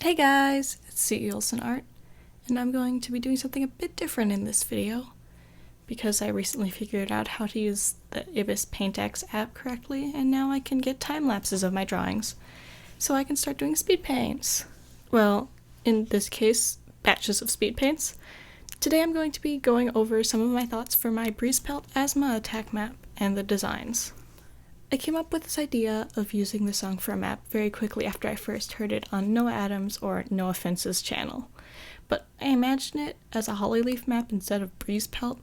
Hey guys, it's C. Olsen Art, and I'm going to be doing something a bit different in this video because I recently figured out how to use the Ibis PaintX app correctly, and now I can get time lapses of my drawings, so I can start doing speed paints. Well, in this case, batches of speed paints. Today I'm going to be going over some of my thoughts for my Breezepelt asthma attack map and the designs. I came up with this idea of using the song for a map very quickly after I first heard it on Noah Adams' or No Offense's channel, but I imagined it as a Hollyleaf map instead of Breezepelt.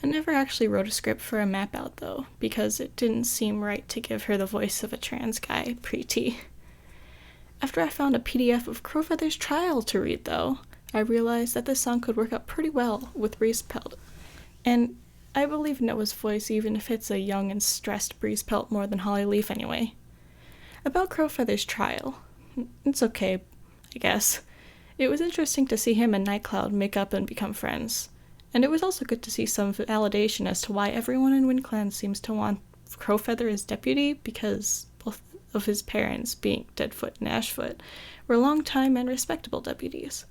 I never actually wrote a script for a map out though, because it didn't seem right to give her the voice of a trans guy pre-T. After I found a PDF of Crowfeather's trial to read though, I realized that this song could work out pretty well with Breezepelt, and I believe Noah's voice even if it's a young and stressed Breezepelt more than Hollyleaf anyway. About Crowfeather's trial, it's okay, I guess. It was interesting to see him and Nightclub make up and become friends, and it was also good to see some validation as to why everyone in WindClan seems to want Crowfeather as deputy, because both of his parents, being Deadfoot and Ashfoot, were long-time and respectable deputies.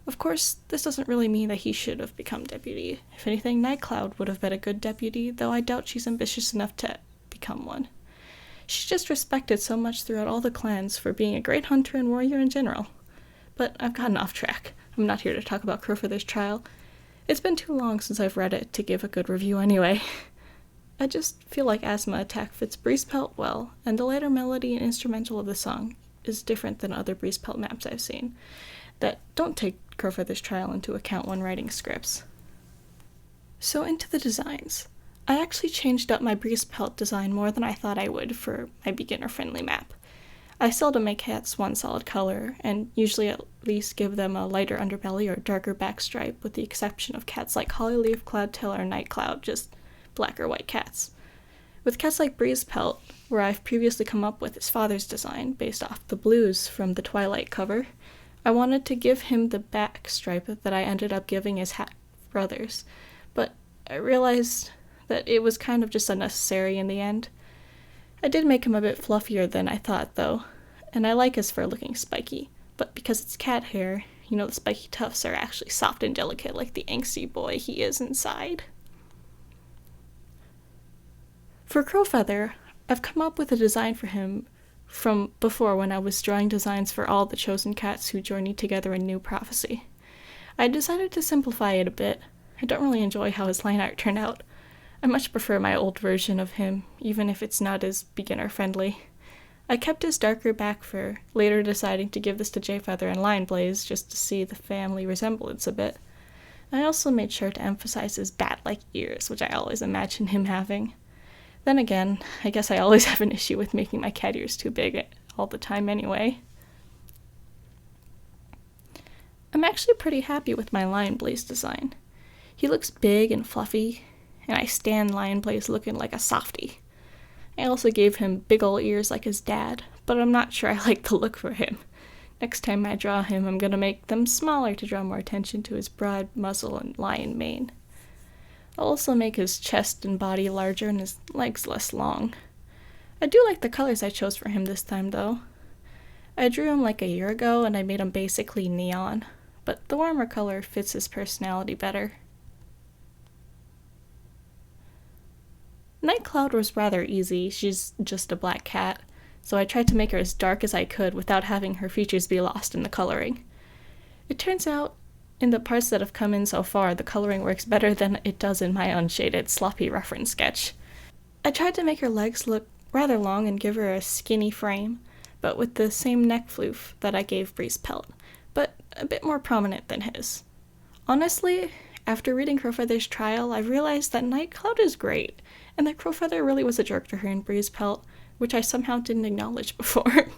Of course, this doesn't really mean that he should have become deputy. If anything, Nightclub would have been a good deputy, though I doubt she's ambitious enough to become one. She's just respected so much throughout all the clans for being a great hunter and warrior in general. But I've gotten off track. I'm not here to talk about Crowfeather's trial. It's been too long since I've read it to give a good review anyway. I just feel like Asthma Attack fits Breezepelt well, and the lighter melody and instrumental of the song is different than other Breezepelt maps I've seen that don't take Crowfeather's trial into account when writing scripts. So into the designs. I actually changed up my Breezepelt design more than I thought I would for my beginner-friendly map. I seldom make cats one solid color, and usually at least give them a lighter underbelly or darker back stripe, with the exception of cats like Hollyleaf, Cloudtail, or Nightclub, just black or white cats. With cats like Breezepelt, where I've previously come up with his father's design based off the blues from the Twilight cover, I wanted to give him the back stripe that I ended up giving his brothers, but I realized that it was kind of just unnecessary in the end. I did make him a bit fluffier than I thought though, and I like his fur looking spiky, but because it's cat hair, the spiky tufts are actually soft and delicate like the angsty boy he is inside. For Crowfeather, I've come up with a design for him from before when I was drawing designs for all the chosen cats who journeyed together in New Prophecy. I decided to simplify it a bit. I don't really enjoy how his line art turned out. I much prefer my old version of him, even if it's not as beginner-friendly. I kept his darker back fur, later deciding to give this to Jayfeather and Lionblaze just to see the family resemblance a bit. I also made sure to emphasize his bat-like ears, which I always imagine him having. Then again, I guess I always have an issue with making my cat ears too big all the time anyway. I'm actually pretty happy with my Lionblaze design. He looks big and fluffy, and I stand Lionblaze looking like a softie. I also gave him big ol' ears like his dad, but I'm not sure I like the look for him. Next time I draw him, I'm gonna make them smaller to draw more attention to his broad muzzle and lion mane. I'll also make his chest and body larger and his legs less long. I do like the colors I chose for him this time though. I drew him like a year ago and I made him basically neon, but the warmer color fits his personality better. Nightclub was rather easy. She's just a black cat, so I tried to make her as dark as I could without having her features be lost in the coloring. It turns out, in the parts that have come in so far, the coloring works better than it does in my unshaded, sloppy reference sketch. I tried to make her legs look rather long and give her a skinny frame, but with the same neck floof that I gave Breezepelt, but a bit more prominent than his. Honestly, after reading Crowfeather's trial, I realized that Nightclub is great, and that Crowfeather really was a jerk to her in Breezepelt, which I somehow didn't acknowledge before.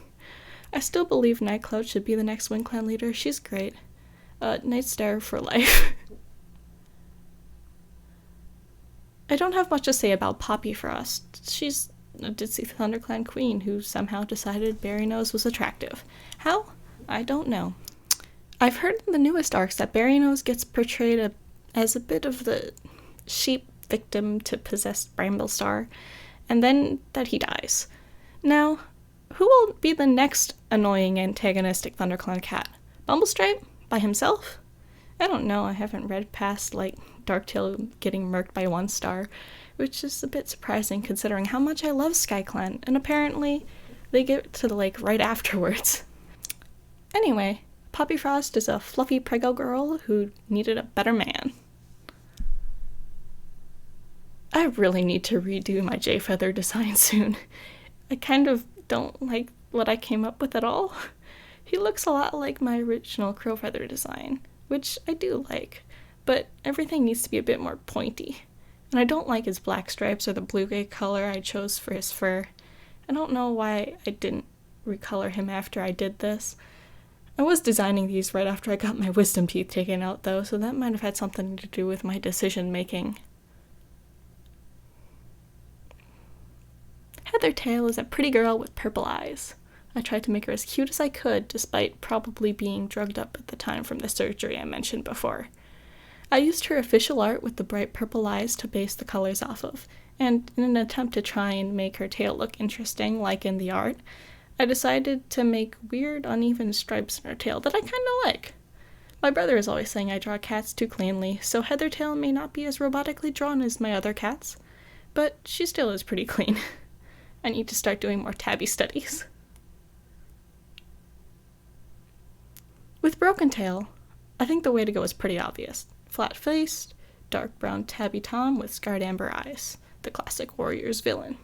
I still believe Nightclub should be the next WindClan leader. She's great. Nightstar for life. I don't have much to say about Poppy Frost. She's a ditzy ThunderClan queen who somehow decided Berrynose was attractive. How? I don't know. I've heard in the newest arcs that Berrynose gets portrayed as a bit of the sheep victim to possessed Ramble, and then that he dies. Now, who will be the next annoying antagonistic ThunderClan cat? Bumblestripe? By himself? I don't know, I haven't read past, like, Darktail getting murked by 1 star, which is a bit surprising considering how much I love SkyClan, and apparently they get to the lake right afterwards. Anyway, Poppy Frost is a fluffy prego girl who needed a better man. I really need to redo my J-Feather design soon. I kind of don't like what I came up with at all. He looks a lot like my original Crowfeather design, which I do like, but everything needs to be a bit more pointy. And I don't like his black stripes or the blue-gray color I chose for his fur. I don't know why I didn't recolor him after I did this. I was designing these right after I got my wisdom teeth taken out though, so that might have had something to do with my decision making. Heathertail is a pretty girl with purple eyes. I tried to make her as cute as I could, despite probably being drugged up at the time from the surgery I mentioned before. I used her official art with the bright purple eyes to base the colors off of, and in an attempt to try and make her tail look interesting like in the art, I decided to make weird uneven stripes in her tail that I kinda like. My brother is always saying I draw cats too cleanly, so Heathertail may not be as robotically drawn as my other cats, but she still is pretty clean. I need to start doing more tabby studies. With Brokentail, I think the way to go is pretty obvious. Flat-faced, dark brown tabby tom with scarred amber eyes, the classic warrior's villain.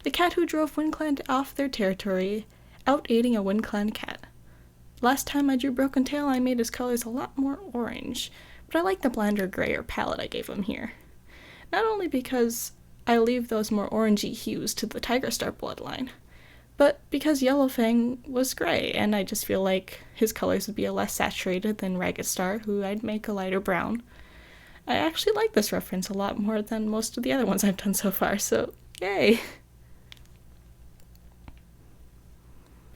The cat who drove WindClan off their territory, out aiding a WindClan cat. Last time I drew Brokentail, I made his colors a lot more orange, but I like the blander grayer palette I gave him here. Not only because I leave those more orangey hues to the Tiger Star bloodline, but because Yellowfang was gray, and I just feel like his colors would be less saturated than Ragged Star, who I'd make a lighter brown. I actually like this reference a lot more than most of the other ones I've done so far, so yay!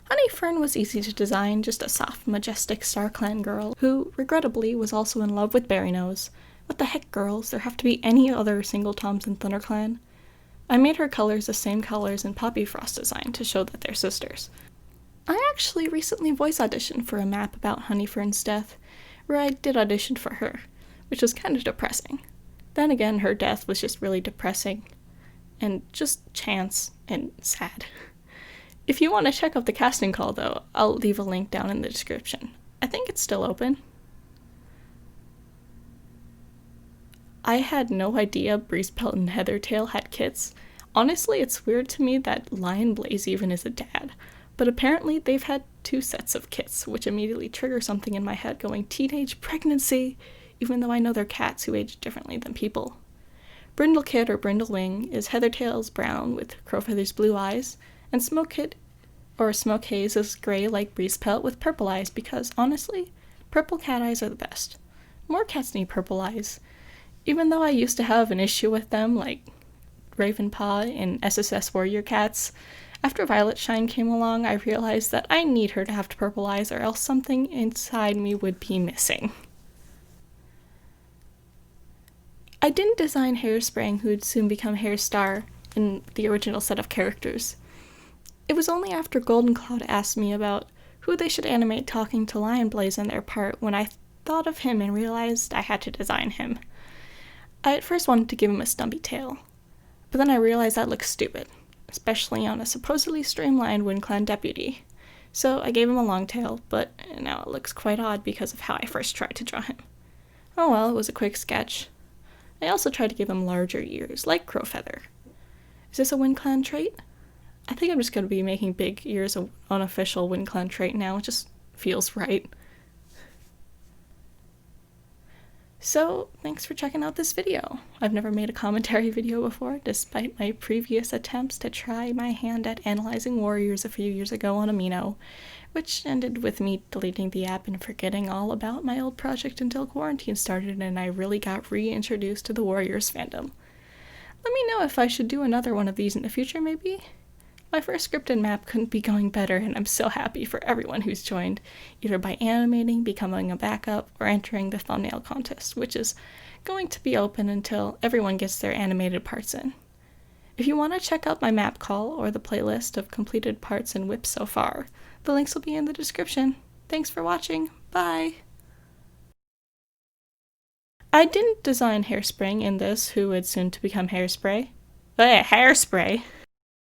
Honey Fern was easy to design, just a soft, majestic StarClan girl, who, regrettably, was also in love with Berrynose. What the heck, girls? There have to be any other single Toms in ThunderClan? I made her colors the same colors in Poppy Frost's design to show that they're sisters. I actually recently voice auditioned for a map about Honey Fern's death, where I did audition for her, which was kind of depressing. Then again, her death was just really depressing, and just chance and sad. If you want to check out the casting call though, I'll leave a link down in the description. I think it's still open. I had no idea Breezepelt and Heathertail had kits. Honestly, it's weird to me that Lion Blaze even is a dad, but apparently they've had 2 sets of kits, which immediately trigger something in my head going teenage pregnancy, even though I know they're cats who age differently than people. Brindlekit or Brindlewing is Heathertail's brown with Crowfeather's blue eyes, and Smokekit or Smoke Haze is gray like Breezepelt with purple eyes because, honestly, purple cat eyes are the best. More cats need purple eyes. Even though I used to have an issue with them, like Ravenpaw and SSS Warrior Cats, after Violet Shine came along, I realized that I need her to have purple eyes or else something inside me would be missing. I didn't design Hairspring, who'd soon become Hairstar in the original set of characters. It was only after Golden Cloud asked me about who they should animate talking to Lion Blaze in their part when I thought of him and realized I had to design him. I at first wanted to give him a stumpy tail, but then I realized that looked stupid, especially on a supposedly streamlined WindClan deputy. So I gave him a long tail, but now it looks quite odd because of how I first tried to draw him. Oh well, it was a quick sketch. I also tried to give him larger ears, like Crowfeather. Is this a WindClan trait? I think I'm just going to be making big ears an unofficial WindClan trait now, it just feels right. So, thanks for checking out this video. I've never made a commentary video before, despite my previous attempts to try my hand at analyzing warriors a few years ago on Amino, which ended with me deleting the app and forgetting all about my old project until quarantine started and I really got reintroduced to the warriors fandom. Let me know if I should do another one of these in the future, maybe? My first scripted map couldn't be going better, and I'm so happy for everyone who's joined, either by animating, becoming a backup, or entering the thumbnail contest, which is going to be open until everyone gets their animated parts in. If you want to check out my map call or the playlist of completed parts and whips so far, the links will be in the description. Thanks for watching. Bye! I didn't design Hairspring in this, who would soon to become Hairspray. Hairspray!